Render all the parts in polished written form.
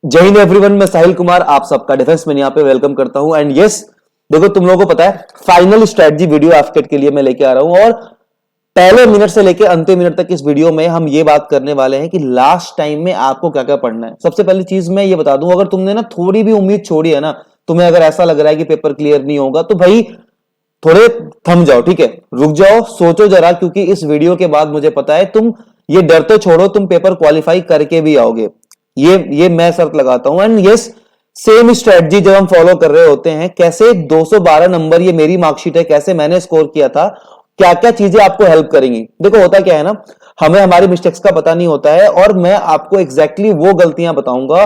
जय हिंद एवरीवन, मैं साहिल कुमार आप सबका डिफेंस में यहाँ पे वेलकम करता हूं। एंड यस, देखो तुम लोगों को पता है फाइनल स्ट्रेटजी वीडियो एफकेट के लिए मैं लेके आ रहा हूं। और पहले मिनट से लेके अंतिम मिनट तक इस वीडियो में हम ये बात करने वाले हैं कि लास्ट टाइम में आपको क्या क्या पढ़ना है। सबसे पहली चीज मैं ये बता दूं, अगर तुमने ना थोड़ी भी उम्मीद छोड़ी है ना, तुम्हें अगर ऐसा लग रहा है कि पेपर क्लियर नहीं होगा, तो भाई थोड़े थम जाओ, ठीक है, रुक जाओ, सोचो जरा, क्योंकि इस वीडियो के बाद मुझे पता है तुम ये डर तो छोड़ो, तुम पेपर क्वालिफाई करके भी आओगे। ये मैं शर्त लगाता हूं। एंड यस, सेम स्ट्रेटजी जब हम फॉलो कर रहे होते हैं, कैसे 212 नंबर, ये मेरी मार्कशीट है, कैसे मैंने स्कोर किया था, क्या क्या चीजें आपको हेल्प करेंगी। देखो होता क्या है ना, हमें हमारी मिस्टेक्स का पता नहीं होता है, और मैं आपको एग्जैक्टली वो गलतियां बताऊंगा,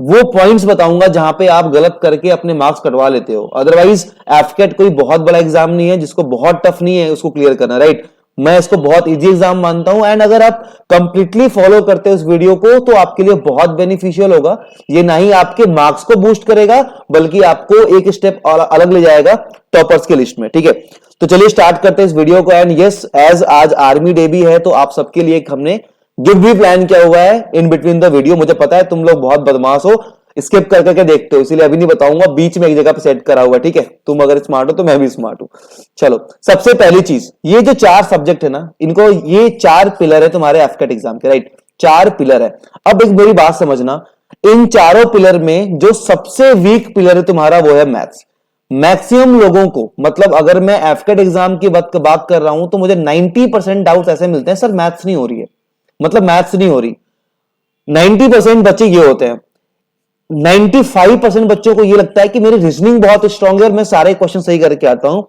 वो पॉइंट्स बताऊंगा जहां पे आप गलत करके अपने मार्क्स कटवा लेते हो। अदरवाइज एफकेट कोई बहुत बड़ा एग्जाम नहीं है जिसको बहुत टफ नहीं है उसको क्लियर करना, राइट। मैं इसको बहुत इजी एग्जाम मानता हूं। एंड अगर आप कंप्लीटली फॉलो करते हो इस वीडियो को तो आपके लिए बहुत बेनिफिशियल होगा। ये ना ही आपके मार्क्स को बूस्ट करेगा, बल्कि आपको एक स्टेप अलग ले जाएगा टॉपर्स के लिस्ट में, ठीक है। तो चलिए स्टार्ट करते हैं इस वीडियो को। एंड यस, एज आज आर्मी डे भी है, तो आप सबके लिए हमने गिफ्ट भी प्लान किया हुआ है इन बिटवीन द वीडियो। मुझे पता है तुम लोग बहुत बदमाश हो, स्किप कर करके देखते हो, इसीलिए अभी नहीं बताऊंगा, बीच में एक जगह पे सेट करा हुआ है, ठीक है। तुम अगर स्मार्ट हो तो मैं भी स्मार्ट हूं। चलो, सबसे पहली चीज, ये जो 4 सब्जेक्ट है ना, इनको, ये 4 पिलर है तुम्हारे एफकेट एग्जाम के, राइट। 4 पिलर है। अब एक मेरी बात समझना, इन चारों पिलर में जो सबसे वीक पिलर है तुम्हारा वो है मैथ्स। मैक्सिमम लोगों को, मतलब अगर मैं एफकेट एग्जाम की बात कर रहा हूं तो मुझे 90% डाउट्स ऐसे मिलते हैं, सर मैथ्स नहीं हो रही है, मतलब मैथ्स नहीं हो रही। 90% बच्चे ये होते हैं। 95% बच्चों को ये लगता है कि मेरी रीजनिंग बहुत स्ट्रांग है और मैं सारे क्वेश्चन सही करके आता हूं।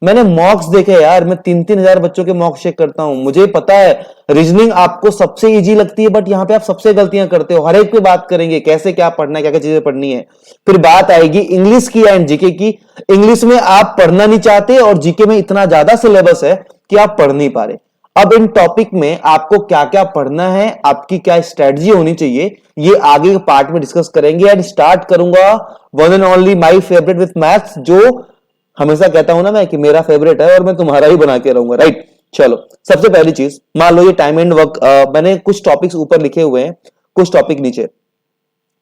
मैंने मॉक्स देखे यार, मैं 3-3 हजार बच्चों के मॉक्स चेक करता हूं। मुझे पता है रीजनिंग आपको सबसे इजी लगती है, बट यहां पे आप सबसे गलतियां करते हो। हर एक पे बात करेंगे, कैसे क्या पढ़ना है, क्या क्या चीजें पढ़नी है। फिर बात आएगी इंग्लिश की एंड जीके की। इंग्लिश में आप पढ़ना नहीं चाहते और जीके में इतना ज्यादा सिलेबस है कि आप पढ़ नहीं पा रहे। अब इन टॉपिक में आपको क्या क्या पढ़ना है, आपकी क्या स्ट्रेटजी होनी चाहिए, ये आगे के पार्ट में डिस्कस करेंगे। एंड स्टार्ट करूंगा one and only my favourite with maths, जो हमेशा कहता हूं ना मैं कि मेरा फेवरेट है और मैं तुम्हारा ही बना के रहूंगा, राइट। चलो, सबसे पहली चीज, मान लो ये टाइम एंड वर्क, मैंने कुछ टॉपिक्स ऊपर लिखे हुए हैं, कुछ टॉपिक नीचे।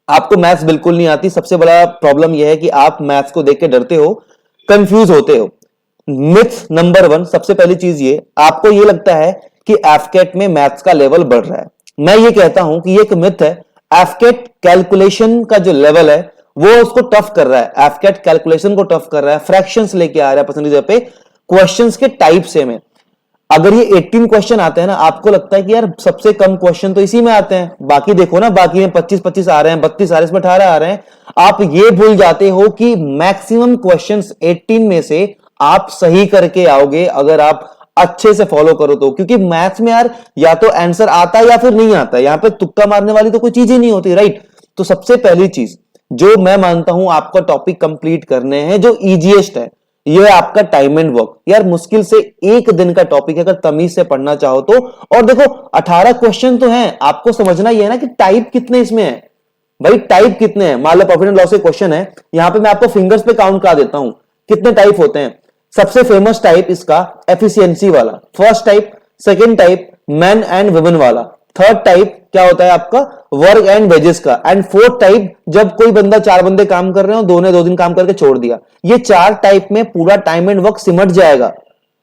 आपको मैथ्स बिल्कुल नहीं आती, सबसे बड़ा प्रॉब्लम यह है कि आप मैथ्स को देख के डरते हो, कंफ्यूज होते हो। मिथ नंबर 1, सबसे पहली चीज ये, आपको ये लगता है कि एफकेट में मैथ्स का लेवल बढ़ रहा है। मैं ये कहता हूं कि ये एक मिथ है। एफकेट कैलकुलेशन का जो लेवल है वो उसको टफ कर रहा है, एफकेट कैलकुलेशन को टफ कर रहा है, फ्रैक्शंस लेके आ रहा है परसेंटेज पे, क्वेश्चंस के टाइप से में। अगर ये 18 क्वेश्चन आते हैं ना, आपको लगता है कि यार सबसे कम क्वेश्चन तो इसी में आते हैं, बाकी देखो ना, बाकी में 25-25 आ रहे हैं, 32 आ रहे हैं, इसमें 18 आ रहे हैं। आप ये भूल जाते हो कि मैक्सिमम क्वेश्चंस 18 में से आप सही करके आओगे अगर आप अच्छे से फॉलो करो तो। क्योंकि मैथ्स में यार या तो आंसर आता है या फिर नहीं आता है, यहां पे तुक्का मारने वाली तो कोई चीज ही नहीं होती, राइट। तो सबसे पहली चीज जो मैं मानता हूं आपका टॉपिक कंप्लीट करने हैं, जो इजीएस्ट है, ये है आपका टाइम एंड वर्क। यार मुश्किल से 1 दिन का टॉपिक है, अगर तमीज से पढ़ना चाहो तो। और देखो 18 क्वेश्चन तो हैं, आपको समझना ये है ना कि टाइप कितने इसमें है। भाई टाइप कितने हैं, मान लो प्रॉफिट एंड लॉस के क्वेश्चन है, यहां पे मैं आपको फिंगर्स पे काउंट कर देता हूं कितने टाइप होते हैं। सबसे फेमस टाइप इसका एफिशिएंसी वाला, first type, second type man and women वाला, थर्ड टाइप क्या होता है आपका वर्क एंड वेजेस का, एंड फोर्थ टाइप जब कोई बंदा 4 बंदे काम कर रहे हो, 2 ने 2 दिन काम करके छोड़ दिया। ये 4 टाइप में पूरा टाइम एंड वर्क सिमट जाएगा,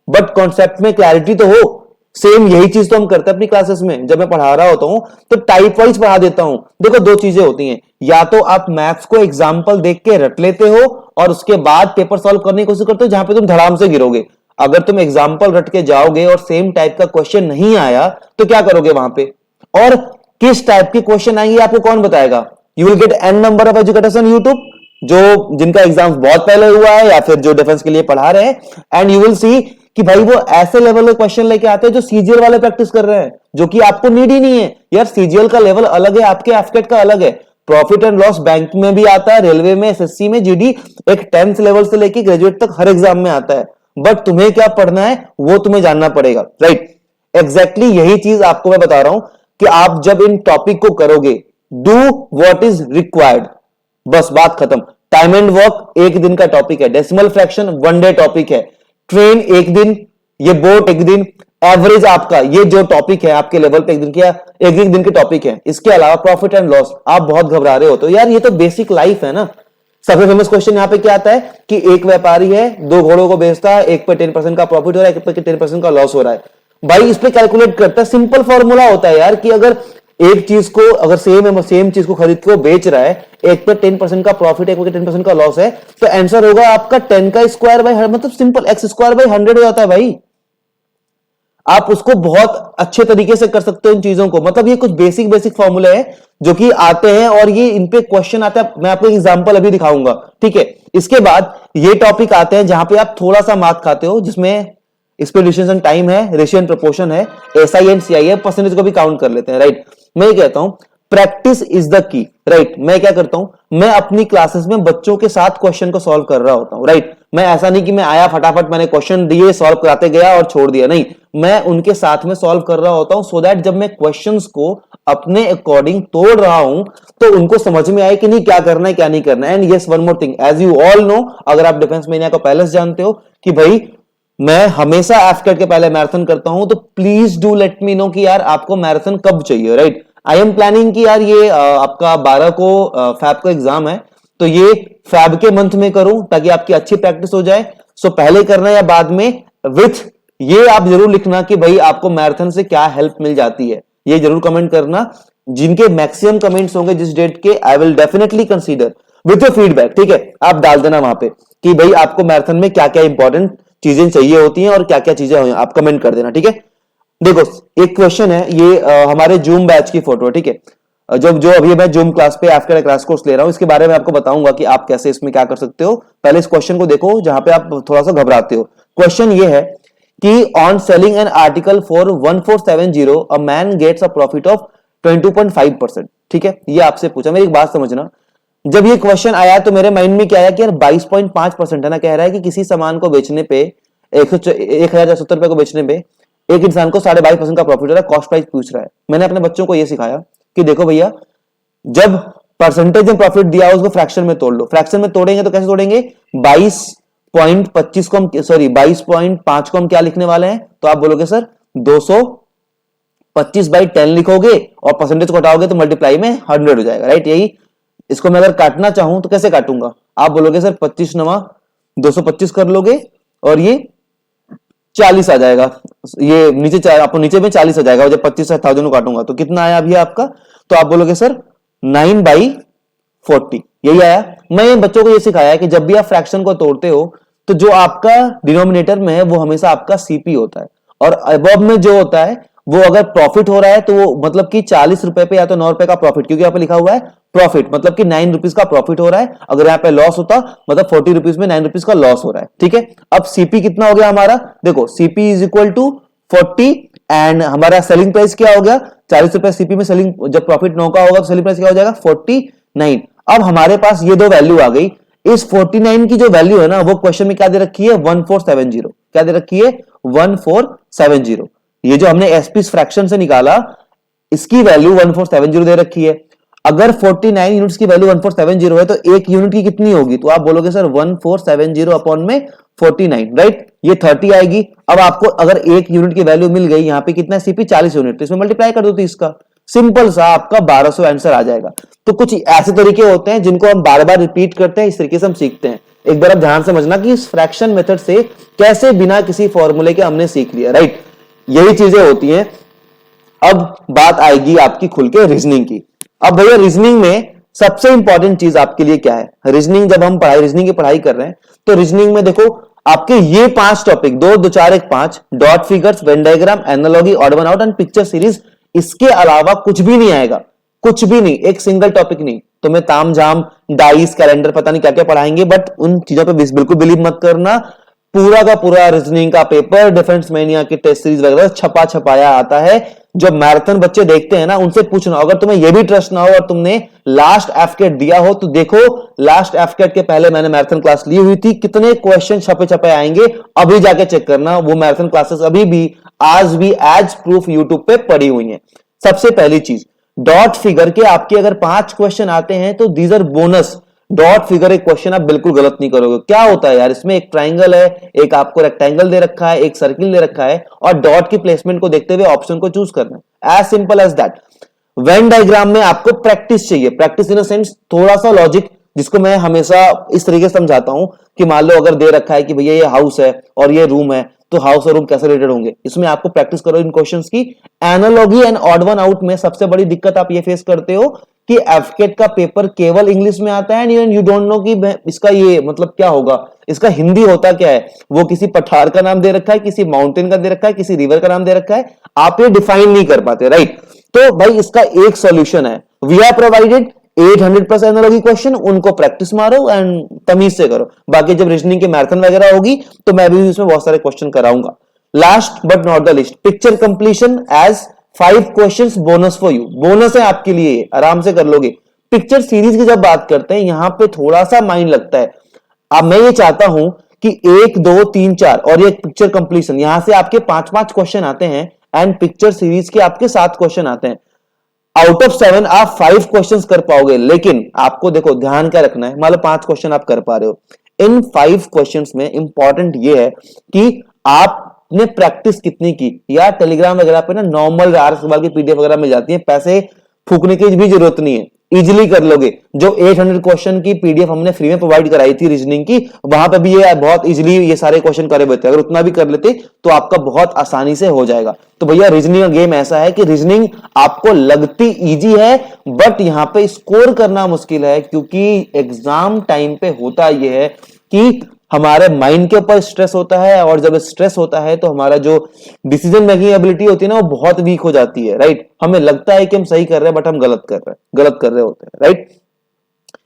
बट कॉन्सेप्ट में क्लैरिटी तो हो। सेम यही चीज तो हम करते हैं अपनी क्लासेस में, जब मैं पढ़ा रहा होता हूं तो टाइप वाइज पढ़ा देता हूं। देखो 2 चीजें होती हैं, या तो आप मैथ्स को एग्जाम्पल देख के रट लेते हो और उसके बाद पेपर सॉल्व करने की कोशिश करते हो, जहां पे तुम धड़ाम से गिरोगे। अगर तुम एग्जाम्पल रट के जाओगे और सेम टाइप का क्वेश्चन नहीं आया तो क्या करोगे वहां पे, और किस टाइप के क्वेश्चन आएंगे आपको कौन बताएगा। You will get an number of educators on YouTube, जो जिनका एग्जाम बहुत पहले हुआ है या फिर जो डिफेंस के लिए पढ़ा रहे हैं, एंड यू विल सी कि भाई वो ऐसे लेवल के क्वेश्चन लेके आते हैं जो सीजीएल वाले प्रैक्टिस कर रहे हैं, जो कि आपको नीड ही नहीं है। यार सीजीएल का लेवल अलग है, आपके एफकेट का अलग है। प्रॉफिट एंड लॉस बैंक में भी आता है, रेलवे में, एसएससी में, जीडी, एक 10th लेवल से लेके ग्रेजुएट तक हर एग्जाम में आता है। बट तुम्हें क्या पढ़ना है वो तुम्हें जानना पड़ेगा, राइट। एग्जैक्टली यही चीज आपको मैं बता रहा हूं कि आप जब इन टॉपिक को करोगे, डू व्हाट इज रिक्वायर्ड, बस बात खत्म। टाइम एंड वर्क 1 दिन का टॉपिक है, डेसिमल फ्रैक्शन 1 डे टॉपिक है, ट्रेन 1 दिन, ये बोट 1 दिन, एवरेज आपका ये जो टॉपिक है आपके लेवल पे एक दिन के टॉपिक है, इसके अलावा प्रॉफिट एंड लॉस आप बहुत घबरा रहे हो, तो यार ये तो बेसिक लाइफ है ना। सबसे फेमस क्वेश्चन यहां पे क्या आता है कि एक व्यापारी है, दो घोड़ों को बेचता है, एक पे 10% का प्रॉफिट हो रहा है, एक पे 10% का लॉस हो रहा है। भाई इस पे कैलकुलेट करता है, सिंपल फॉर्मूला होता है यार कि अगर एक चीज को अगर सेम चीज को खरीद के बेच रहा है, एक पे 10% का प्रॉफिट, एक पे 10% का लॉस है, तो आंसर होगा आपका 10 का स्क्वायर बाय मतलब सिंपल x स्क्वायर बाय 100 हो जाता है भाई। आप उसको बहुत अच्छे तरीके से कर सकते हो इन चीजों को, मतलब ये कुछ बेसिक फॉर्मूले हैं जो कि आते हैं और ये इन पे क्वेश्चन आता है। मैं आपको एग्जांपल अभी दिखाऊंगा, ठीक है। इसके बाद ये टॉपिक आते हैं जहां पे आप थोड़ा सा मार्क खाते हो, जिसमें स्पीड डिस्टेंस टाइम है, रेशियो एंड प्रोपोर्शन है, एसआई एंड सीआई है, परसेंटेज को भी काउंट कर लेते हैं, राइट। मैं ये कहता हूं practice is the key, right. मैं क्या करता हूं, मैं अपनी क्लासेस में बच्चों के साथ क्वेश्चन को सॉल्व कर रहा होता हूं, राइट। मैं ऐसा नहीं कि मैं आया फटाफट मैंने क्वेश्चन दिए सॉल्व कराते गया और छोड़ दिया, नहीं, मैं उनके साथ में सॉल्व कर रहा होता हूं, सो दैट जब मैं क्वेश्चंस को अपने अकॉर्डिंग तोड़ रहा हूं तो उनको समझ में आए कि नहीं क्या करना है क्या नहीं करना है। And yes one more thing, as you all know, अगर आप डिफेंस मीडिया को पहले से जानते हो कि भाई मैं हमेशा एफकेट के पहले मैराथन करता हूं, तो please do let me know कि यार आपको मैराथन कब चाहिए, राइट। आई एम प्लानिंग कि यार ये आपका 12 को फैब का एग्जाम है, तो ये फैब के मंथ में करूं ताकि आपकी अच्छी प्रैक्टिस हो जाए। सो पहले करना या बाद में, विथ ये आप जरूर लिखना कि भाई आपको मैराथन से क्या हेल्प मिल जाती है, ये जरूर कमेंट करना। जिनके मैक्सिमम कमेंट्स होंगे जिस डेट के, I will definitely consider with your feedback, ठीक है। आप डाल देना वहां पे कि भाई आपको मैराथन में क्या क्या इंपॉर्टेंट चीजें चाहिए होती हैं और क्या क्या चीजें होंगी, आप कमेंट कर देना, ठीक है। देखो एक क्वेश्चन है, ये हमारे जूम बैच की फोटो है, ठीक है। जो अभी मैं जूम क्लास पे आफ्टर क्लास कोर्स ले रहा हूं, इसके बारे में आपको बताऊंगा कि आप कैसे इसमें क्या कर सकते हो। पहले इस क्वेश्चन को देखो जहां पे आप थोड़ा सा घबराते हो। क्वेश्चन ये है कि on selling an article for 1470 a man gets a profit of 22.5%, ठीक है। ये आपसे पूछा, मेरी एक बात समझना, जब ये क्वेश्चन आया तो मेरे माइंड में क्या आया कि यार 22.5% है ना, कह रहा है कि किसी सामान को बेचने पे 1070 रुपए को बेचने पे एक इंसान को 22.5% का प्रॉफिट हो रहा है, कॉस्ट प्राइस पूछ रहा है। मैंने अपने बच्चों को यह सिखाया कि देखो भैया, जब परसेंटेज में प्रॉफिट दिया हो उसको फ्रैक्शन में तोड़ लो। फ्रैक्शन में तोड़ेंगे तो कैसे तोड़ेंगे, 22.25 को हम 22.5 को हम क्या लिखने वाले हैं, तो आप बोलोगे सर 225/10 लिखोगे और परसेंटेज को हटाओगे तो मल्टीप्लाई में 100 हो जाएगा, राइट। यही इसको मैं अगर काटना चाहूं तो कैसे काटूंगा, आप बोलोगे सर 25 नवा 225 कर लोगे और ये 40 आ जाएगा, ये नीचे आपको नीचे में 40 आ जाएगा। जब 25 से 1000 को काटूंगा तो कितना आया अभी आपका, तो आप बोलोगे सर 9/40, यही आया। मैं बच्चों को ये सिखाया कि जब भी आप फ्रैक्शन को तोड़ते हो तो जो आपका डिनोमिनेटर में है वो हमेशा आपका सीपी होता है, और अबव में जो होता है वो अगर प्रॉफिट हो रहा है तो वो मतलब कि 40 रुपए पे या तो 9 रुपए का प्रॉफिट, क्योंकि यहाँ पे लिखा हुआ है प्रॉफिट, मतलब कि 9 रुपीज का प्रॉफिट हो रहा है। अगर यहाँ पे लॉस होता मतलब 40 रुपीज में 9 रुपीज का लॉस हो रहा है, ठीक है। अब सीपी कितना हो गया हमारा, देखो CP is equal to 40 and हमारा सेलिंग प्राइस क्या हो गया 40 रुपए सीपी में। सेलिंग जब प्रॉफिट 9 का होगा तो सेलिंग प्राइस क्या हो जाएगा 49। अब हमारे पास ये दो वैल्यू आ गई। इस 49 की जो वैल्यू है ना वो क्वेश्चन में क्या दे रखी है 1470, क्या दे रखी है 1470। ये जो हमने एसपी फ्रैक्शन से निकाला इसकी वैल्यू 1470 दे रखी है। अगर 49 यूनिट्स की वैल्यू 1470 है तो एक यूनिट की कितनी होगी, तो आप बोलोगे सर 1470 अपॉन में 49, राइट, ये 30 आएगी। अब आपको अगर एक यूनिट की वैल्यू मिल गई, यहाँ पे कितना सीपी 40 यूनिट, तो इसमें मल्टीप्लाई कर दो 30 का, सिंपल सा आपका 1200 आंसर आ जाएगा। तो कुछ ऐसे तरीके होते हैं जिनको हम बार बार रिपीट करते हैं, इस तरीके से हम सीखते हैं। एक बार आप ध्यान समझना कि इस फ्रैक्शन मेथड से कैसे बिना किसी फॉर्मूले के हमने सीख लिया, राइट, यही चीजें होती हैं। अब बात आएगी आपकी खुल के रीजनिंग की। अब भैया रीजनिंग में सबसे इंपॉर्टेंट चीज आपके लिए क्या है, रीजनिंग जब हम रीजनिंग की पढ़ाई कर रहे हैं तो रीजनिंग में देखो आपके ये 5 topic 2 2 4 1 5 dot figures, Venn diagram, analogy, odd one out and picture series, इसके अलावा कुछ भी नहीं आएगा, कुछ भी नहीं, एक सिंगल टॉपिक नहीं। तो मैं ताम झाम डाइस कैलेंडर पता नहीं क्या क्या पढ़ाएंगे, बट उन चीजों पे बिल्कुल बिलीव मत करना। पूरा का पूरा रीजनिंग का पेपर डिफेंस मेनिया की टेस्ट सीरीज वगैरह छपाया आता है। जो मैराथन बच्चे देखते हैं ना उनसे पूछना, अगर तुम्हें यह भी ट्रस्ट ना हो और तुमने लास्ट एफकेट दिया हो तो देखो लास्ट एफकेट के पहले मैंने मैराथन क्लास ली हुई थी, कितने क्वेश्चन छपे आएंगे अभी जाके चेक करना। वो मैराथन क्लासेस अभी भी आज भी एज प्रूफ यूट्यूब पे पड़ी हुई है। सबसे पहली चीज, डॉट फिगर के आपके अगर 5 क्वेश्चन आते हैं तो these are bonus. Dot figure एक क्वेश्चन आप बिल्कुल गलत नहीं करोगे। क्या होता है यार, इसमें एक ट्राइंगल है, एक आपको रेक्टेंगल दे रखा है, एक सर्किल दे रखा है, और डॉट की प्लेसमेंट को देखते हुए ऑप्शन को चूज करना है, as simple as that. Venn diagram में आपको प्रैक्टिस चाहिए, प्रैक्टिस इन सेंस थोड़ा सा लॉजिक, जिसको मैं हमेशा इस तरीके से समझाता हूं कि मान लो अगर दे रखा है कि भैया ये हाउस है और ये रूम है, तो हाउस और रूम कैसे रिलेटेड होंगे, इसमें आपको प्रैक्टिस करो इन क्वेश्चंस की। Analogy and odd one out में सबसे बड़ी दिक्कत आप ये फेस करते हो कि एफकेट का पेपर केवल इंग्लिश में आता है एंड यू डोंट नो कि इसका ये मतलब क्या होगा, इसका हिंदी होता क्या है। वो किसी पठार का नाम दे रखा है, किसी माउंटेन का दे रखा है, किसी रिवर का नाम दे रखा है, आप ये डिफाइन नहीं कर पाते, राइट। तो भाई इसका एक सॉल्यूशन है, we are provided 800+ analogy question, उनको प्रैक्टिस मारो एंड तमीज से करो। बाकी जब रीजनिंग की मैराथन वगैरह होगी तो मैं भी इसमें बहुत सारे क्वेश्चन कराऊंगा। Last but not the least, picture completion as 5 questions bonus for you, bonus है आपके लिए, आराम से कर लोगे। पिक्चर सीरीज की जब बात करते हैं यहां पे थोड़ा सा माइंड लगता है। अब मैं ये चाहता हूं कि 1 2 3 4 और ये पिक्चर कंप्लीशन, यहां से आपके 5-5 क्वेश्चन आते हैं एंड पिक्चर सीरीज के आपके 7 क्वेश्चन आते हैं। आउट ऑफ 7 आप 5 क्वेश्चंस कर पाओगे, लेकिन आपको देखो ध्यान क्या रखना है, मान लो 5 क्वेश्चन आप कर पा रहे हो, इन 5 क्वेश्चंस में इंपॉर्टेंट ये है कि आपने प्रैक्टिस कितनी की। या टेलीग्राम वगैरह पे ना नॉर्मल आर सवाल की पीडीएफ वगैरह मिल जाती है, पैसे फूकने की भी जरूरत नहीं है, इजिली कर लोगे। जो 800 क्वेश्चन की पीडीएफ हमने फ्री में प्रोवाइड कराई थी रीजनिंग की, वहां पे भी ये बहुत इजिली ये सारे क्वेश्चन करे हुए थे, अगर उतना भी कर लेते तो आपका बहुत आसानी से हो जाएगा। तो भैया रीजनिंग का गेम ऐसा है कि रीजनिंग आपको लगती इजी है बट यहां पे स्कोर करना मुश्किल है, क्योंकि एग्जाम टाइम पे होता यह है कि हमारे माइंड के ऊपर स्ट्रेस होता है, और जब स्ट्रेस होता है तो हमारा जो डिसीजन मेकिंग एबिलिटी होती है ना वो बहुत वीक हो जाती है, राइट। हमें लगता है कि हम सही कर रहे हैं बट हम गलत कर रहे होते हैं, राइट।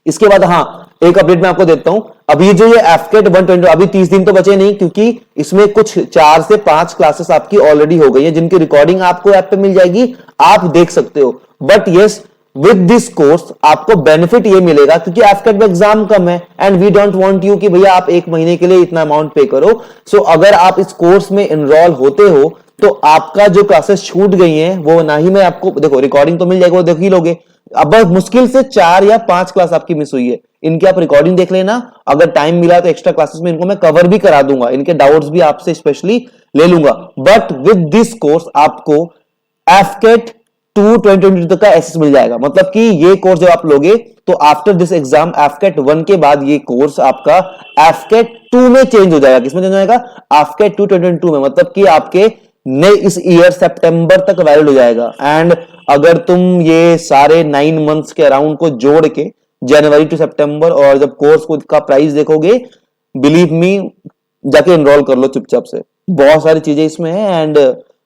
इसके बाद हाँ, एक अपडेट मैं आपको देता हूं, अभी जो ये एफकेट 120 अभी 30 दिन तो बचे नहीं, क्योंकि इसमें कुछ 4 से 5 क्लासेस आपकी ऑलरेडी हो गई है, जिनकी रिकॉर्डिंग आपको ऐप पे मिल जाएगी, आप देख सकते हो। But yes, with this course आपको बेनिफिट ये मिलेगा क्योंकि एफकेट में एग्जाम कम है and we don't want you कि भैया आप 1 महीने के लिए इतना अमाउंट पे करो। सो अगर आप इस कोर्स में एनरोल होते हो तो आपका जो क्लासेस छूट गई हैं वो ना ही मैं आपको, देखो रिकॉर्डिंग तो मिल जाएगी, वो देख ही लोगे। अब बस मुश्किल से 4 या 5 क्लास आपकी मिस हुई है, इनकी आप रिकॉर्डिंग देख लेना, अगर टाइम मिला तो एक्स्ट्रा क्लासेस में इनको मैं कवर भी करा दूंगा, इनके डाउट्स भी आपसे स्पेशली ले लूंगा। बट विद दिस कोर्स आपको एफकेट 2022 तक का एक्सेस मिल जाएगा, मतलब कि ये कोर्स जब आप लोगे तो आफ्टर दिस एग्जाम एफकेट 1 के बाद ये कोर्स आपका एफकेट 2 में चेंज हो जाएगा। किसमें चेंज हो जाएगा? एफकेट 2022 में, मतलब कि आपके नए इस ईयर सितंबर तक वैलिड हो जाएगा। एंड अगर तुम ये सारे 9 मंथ्स के अराउंड को जोड़ के जनवरी टू सितंबर और जब कोर्स का प्राइस देखोगे, बिलीव मी जाके एनरोल कर लो चुपचाप से, बहुत सारी चीजें इसमें है एंड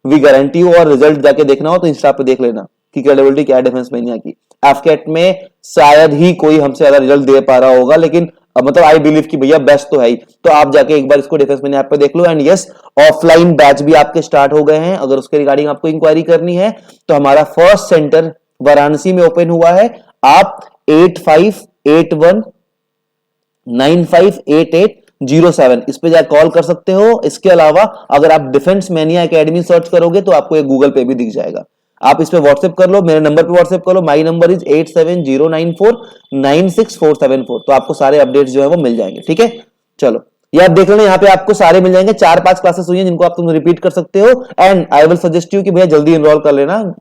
वी गारंटी यू। और रिजल्ट जाके देखना हो तो इंस्टा पे देख लेना कि क्रेडिबिलिटी क्या है डिफेंस मेनिया की। एफकेट में शायद ही कोई हमसे ज्यादा रिजल्ट दे पा रहा होगा, लेकिन मतलब आई बिलीव कि भैया बेस्ट तो है ही। तो आप जाके एक बार इसको डिफेंस मेनिया ऐप पे देख लो। एंड यस, ऑफलाइन बैच भी आपके स्टार्ट हो गए हैं, अगर उसके रिगार्डिंग आपको इंक्वायरी करनी है तो हमारा फर्स्ट सेंटर वाराणसी में ओपन हुआ है। आप 8581958807 इस पे जाकर कॉल कर सकते हो। इसके अलावा अगर आप डिफेंस मेनिया एकेडमी सर्च करोगे तो आपको एक गूगल पे भी दिख जाएगा, आप इस पे व्हाट्सएप कर लो, मेरे नंबर पे व्हाट्सएप कर लो, माई नंबर इज 8709496474। तो आपको सारे अपडेट्स जो है वो मिल जाएंगे, ठीक है। चलो ये आप देख लेना, यहाँ पे आपको सारे मिल जाएंगे, 4-5 क्लासेस हुई हैं जिनको आप तुम रिपीट कर सकते हो। And I will suggest you कि भैया जल्दी एनरोल कर लेना,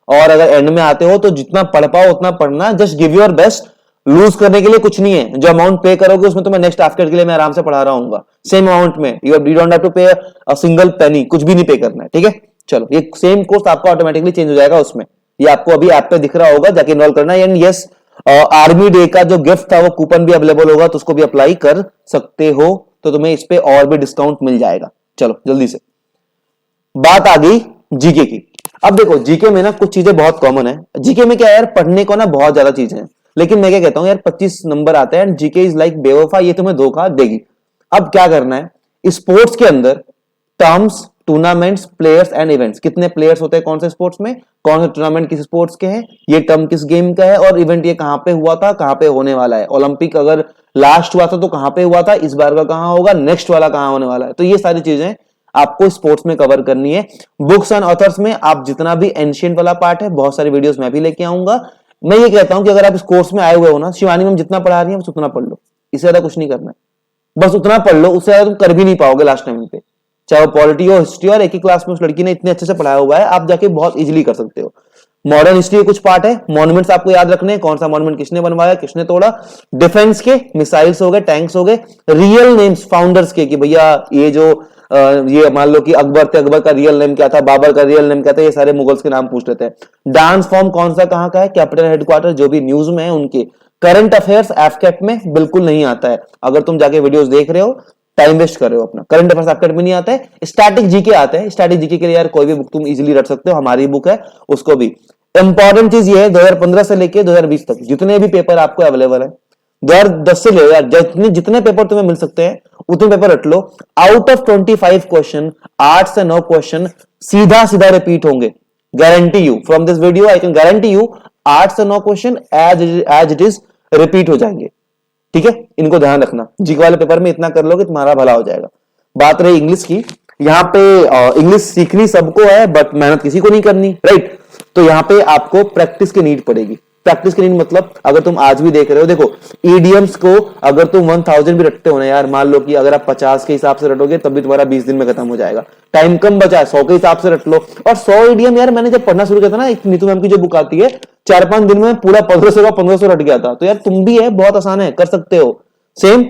और अगर एंड में आते हो तो जितना पढ़ पाओ उतना पढ़ना, just give your best. Lose करने के लिए कुछ नहीं है, जो अमाउंट पे करोगे उसमें तो मैं नेक्स्ट एफकेट के लिए मैं आराम से पढ़ा रहा हूँ, सेम अमाउंट में। यू डोंट हैव टू पे अ सिंगल पेनी, कुछ भी नहीं पे करना है, ठीक है। चलो ये सेम कोर्स आपको ऑटोमेटिकली चेंज हो जाएगा उसमें, ये आपको अभी ऐप पे दिख रहा होगा, जाके एनरोल करना है। एंड यस, आर्मी डे का जो गिफ्ट था वो कूपन भी अवेलेबल होगा, तो उसको भी अप्लाई कर सकते हो, तो तुम्हें इस पे और भी डिस्काउंट मिल जाएगा। चलो जल्दी से बात आ गई जीके की। अब देखो जीके में ना कुछ चीजें बहुत कॉमन है। जीके में क्या है यार, पढ़ने को ना बहुत ज्यादा चीजें हैं, लेकिन मैं क्या कहता हूं यार 25 नंबर आते हैं एंड जीके इज लाइक बेवफा, ये तुम्हें धोखा देगी। अब क्या करना है, स्पोर्ट्स के अंदर terms, tournaments, players and events, कितने प्लेयर्स होते हैं कौन से स्पोर्ट्स में, कौन से टूर्नामेंट किस स्पोर्ट्स के हैं, ये टर्म किस गेम का है, और इवेंट ये कहां पे हुआ था, कहां पे होने वाला है। ओलंपिक अगर लास्ट हुआ था तो कहां पे हुआ था, इस बार का कहां होगा, नेक्स्ट वाला कहां होने वाला है। तो ये सारी चीजें आपको स्पोर्ट्स में कवर करनी है। बुक्स एंड ऑथर्स में आप जितना भी एंशिएंट वाला पार्ट है, बहुत सारी वीडियोस मैं भी लेके आऊंगा। मैं ये कहता हूं कि अगर आप इस कोर्स में आए हुए हो ना, शिवानी मैम जितना पढ़ा रही है बस उतना पढ़ लो, इससे ज्यादा कुछ नहीं करना है, बस उतना पढ़ लो, उससे ज्यादा तुम कर भी नहीं पाओगे लास्ट टाइम पे, चाहे वो पॉलिटी हो, हिस्ट्री, और एक ही क्लास में उस लड़की ने इतने अच्छे से पढ़ाया हुआ है, आप जाके बहुत इजीली कर सकते हो। मॉडर्न हिस्ट्री के कुछ पार्ट है, मॉन्यूमेंट्स आपको याद रखने, कौन सा मॉन्यूमेंट किसने बनवाया, किसने तोड़ा, डिफेंस के मिसाइल्स हो गए, टैंक्स हो गए, रियल नेम्स फाउंडर्स के, कि भैया ये जो ये मान लो कि अकबर थे, अकबर का रियल नेम क्या था, बाबर का रियल नेम क्या था, ये सारे मुगल्स के नाम पूछ लेते हैं। डांस फॉर्म कौन सा कहां का है, कैपिटल हेडक्वार्टर जो भी न्यूज में है उनके। करंट अफेयर्स एफकेट में बिल्कुल नहीं आता है, अगर तुम जाके वीडियोस देख रहे हो टाइम वेस्ट कर रहे हो अपना, करंट अफेयर्स एफकेट में नहीं आता है। स्टैटिक जीके आता है, स्टैटिक जीके के लिए यार कोई भी बुक तुम इजीली रट सकते हो, हमारी बुक है उसको भी। इंपॉर्टेंट चीज ये है 2015 से लेके 2020 तक जितने भी पेपर आपको अवेलेबल है, 2010 से ले यार जितने पेपर तुम्हें मिल सकते हैं उतने पेपर रट लो। आउट ऑफ 25 क्वेश्चन 8 से 9 क्वेश्चन सीधा सीधा रिपीट होंगे, guarantee you, from this video I can guarantee you 8 से 9 question as it is repeat हो जाएंगे। ठीक है, इनको ध्यान रखना, जीके वाले पेपर में इतना कर लोगे तुम्हारा भला हो जाएगा। बात रही इंग्लिश की, यहाँ पे इंग्लिश सीखनी सबको है बट मेहनत किसी को नहीं करनी, राइट। तो यहाँ पे आपको प्रैक्टिस की नीड पड़ेगी। प्रैक्टिस की नीड मतलब अगर तुम आज भी देख रहे हो, देखो ईडीएम्स को अगर तुम 1000 भी रटते हो ना यार, मान लो कि अगर आप 50 के हिसाब से रटोगे तब भी तुम्हारा 20 दिन में खत्म हो जाएगा, टाइम कम बचा है, 100 के हिसाब से रट लो। और 100 ईडीएम यार मैंने जब पढ़ना शुरू किया था ना, एक नीतू मैम की जो बुक आती है, 4-5 दिन में पूरा 1500 का 1500 रट गया था। तो यार तुम भी है, बहुत आसान है, कर सकते हो। सेम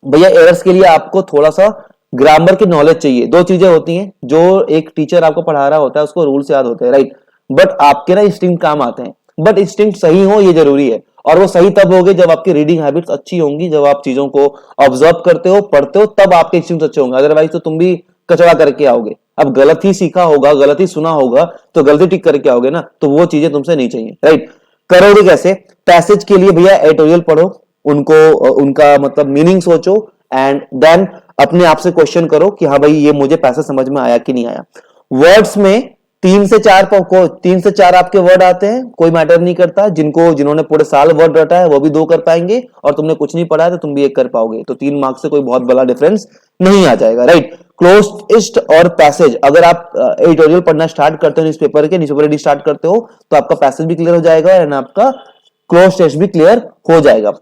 भैया एरर्स के लिए आपको थोड़ा सा ग्रामर की नॉलेज चाहिए। दो चीजें होती हैं, जो एक टीचर आपको पढ़ा रहा होता है उसको रूल्स याद होते हैं, राइट, बट आपके ना इंस्टिंक्ट काम आते हैं, बट इंस्टिंक्ट सही हो ये जरूरी है। और वो सही तब होगे जब आपकी रीडिंग हैबिट्स अच्छी होंगी, जब आप चीजों को ऑब्जर्व करते हो, पढ़ते हो, तब आपके इंस्टिंक्ट अच्छे होंगे। अदरवाइज तो तुम भी कचड़ा करके आओगे। अब गलत ही सीखा होगा, गलत ही सुना होगा तो गलती ठीक करके आओगे ना, तो वो चीजें तुमसे नहीं चाहिए, राइट। करोगे कैसे? पैसेज के लिए भैया एडिटोरियल पढ़ो, उनको उनका मतलब मीनिंग सोचो, एंड देन अपने आप से क्वेश्चन करो कि हाँ भाई ये मुझे पैसेज समझ में आया कि नहीं आया। वर्ड्स में 3 से 4 आपके वर्ड आते हैं, कोई मैटर नहीं करता। जिन्होंने पूरे साल वर्ड रटा है वो भी 2 कर पाएंगे, और तुमने कुछ नहीं पढ़ा है तो तुम भी 1 कर पाओगे, तो 3 मार्क्स से कोई बहुत बड़ा डिफरेंस नहीं आ जाएगा, राइट। क्लोज्ड और पैसेज, अगर आप एडिटोरियल पढ़ना स्टार्ट करते हो न्यूज़पेपर रीडिंग स्टार्ट करते हो तो आपका पैसेज भी क्लियर हो जाएगा एंड आपका क्लोज टेस्ट भी क्लियर हो जाएगा।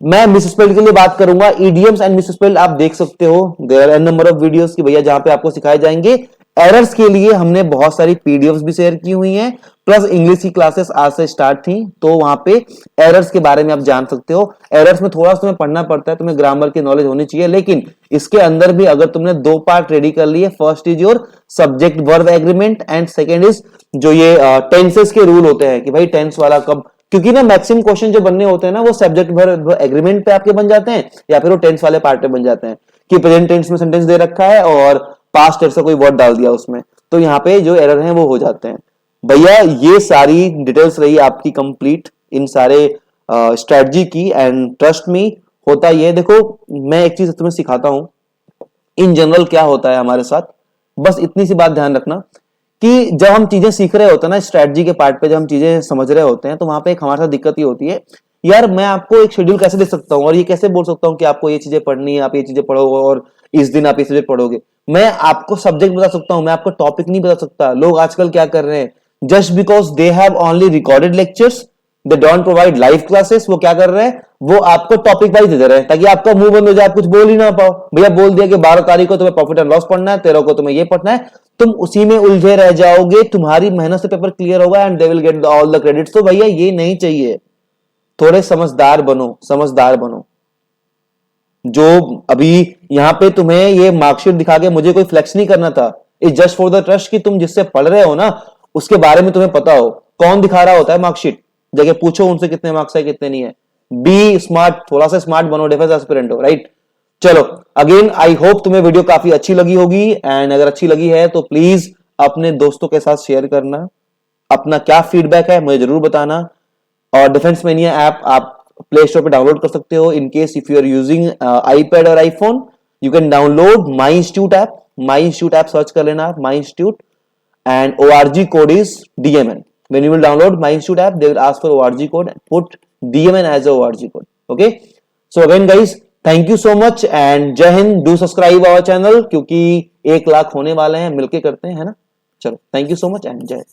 मैं मिसस्पेल्ड के लिए बात करूंगा, ईडीएम्स एंड मिसस्पेल्ड आप देख सकते हो, there are number of videos की भैया जहां पे आपको सिखाए जाएंगे। एरर्स के लिए हमने बहुत सारी पीडीएफ्स भी शेयर की हुई हैं, प्लस इंग्लिश की क्लासेस आज से स्टार्ट थी, तो वहां पे एरर्स के बारे में आप जान सकते हो। एरर्स में थोड़ा सा तुम्हें पढ़ना पड़ता है, तुम्हें ग्रामर की नॉलेज होनी चाहिए, लेकिन इसके अंदर भी अगर तुमने 2 पार्ट रेडी कर लिए, first is your subject verb agreement and second is जो ये टेंसेस के रूल होते हैं कि भाई टेंस वाला कब, क्योंकि ना मैक्सिमम क्वेश्चन जो बनने होते हैं ना वो सब्जेक्ट वर्ब एग्रीमेंट पे आपके बन जाते हैं, या फिर वो टेंस वाले पार्ट पे बन जाते हैं कि प्रेजेंट टेंस में सेंटेंस दे रखा है और पास्ट टेंस से कोई वर्ड डाल दिया उसमें, तो यहाँ पे जो एरर है वो हो जाते हैं। भैया ये सारी डिटेल्स रही आपकी कंप्लीट इन सारे स्ट्रेटजी की, एंड ट्रस्ट मी होता ये, देखो मैं एक चीज तुम्हें सिखाता हूं इन जनरल क्या होता है हमारे साथ, बस इतनी सी बात ध्यान रखना कि जब हम चीजें सीख रहे होते हैं ना स्ट्रेटजी के पार्ट पे, जब हम चीजें समझ रहे होते हैं तो वहां पे एक हमारे साथ दिक्कत ये होती है, यार मैं आपको एक शेड्यूल कैसे दे सकता हूँ और ये कैसे बोल सकता हूँ कि आपको ये चीजें पढ़नी है, आप ये चीजें पढ़ोगे और इस दिन आप ये चीजें पढ़ोगे। मैं आपको सब्जेक्ट बता सकता हूँ, मैं आपको टॉपिक नहीं बता सकता। लोग आजकल क्या कर रहे हैं, just because they have only recorded lectures, they don't provide live classes, वो क्या कर रहे हैं, वो आपको टॉपिक वाइज दे रहे हैं ताकि आपका मुंह बंद हो जाए, आप कुछ बोल ही ना पाओ। भैया बोल दिया कि 12 तारीख को तुम्हें प्रॉफिट एंड लॉस पढ़ना है, 13 को तुम्हें ये पढ़ना है, तुम उसी में उलझे रह जाओगे, तुम्हारी मेहनत से पेपर क्लियर होगा and they will get all the credits. तो भैया ये नहीं चाहिए, थोड़े समझदार बनो, समझदार बनो। जो अभी यहाँ पे तुम्हें ये मार्कशीट दिखा के मुझे कोई फ्लेक्स नहीं करना था, it's just for the trust कि तुम जिससे पढ़ रहे हो ना उसके बारे में तुम्हें पता हो। कौन दिखा रहा होता है मार्कशीट, जगह पूछो उनसे कितने मार्क्स है कितने नहीं है। बी स्मार्ट, थोड़ा सा स्मार्ट बनो, डिफेंस एस्पिरेंट हो, राइट। चलो अगेन आई होप तुम्हें वीडियो काफी अच्छी लगी होगी, एंड अगर अच्छी लगी है तो प्लीज अपने दोस्तों के साथ शेयर करना, अपना क्या फीडबैक है मुझे जरूर बताना। और डिफेंस मेनिया ऐप आप प्ले स्टोर पे डाउनलोड कर सकते हो, in case if you are using iPad और iPhone you can download my institute app. My institute app search कर लेना, my institute, and ORG code is DMN. When you will download My Institute app, they will ask for ORG code. Put DMN as a ORG code. Okay. So again, guys, thank you so much and Jai Hind. Do subscribe our channel क्योंकि 1 लाख होने वाले हैं, मिलके करते हैं, है ना। चलो, thank you so much and Jai Hind.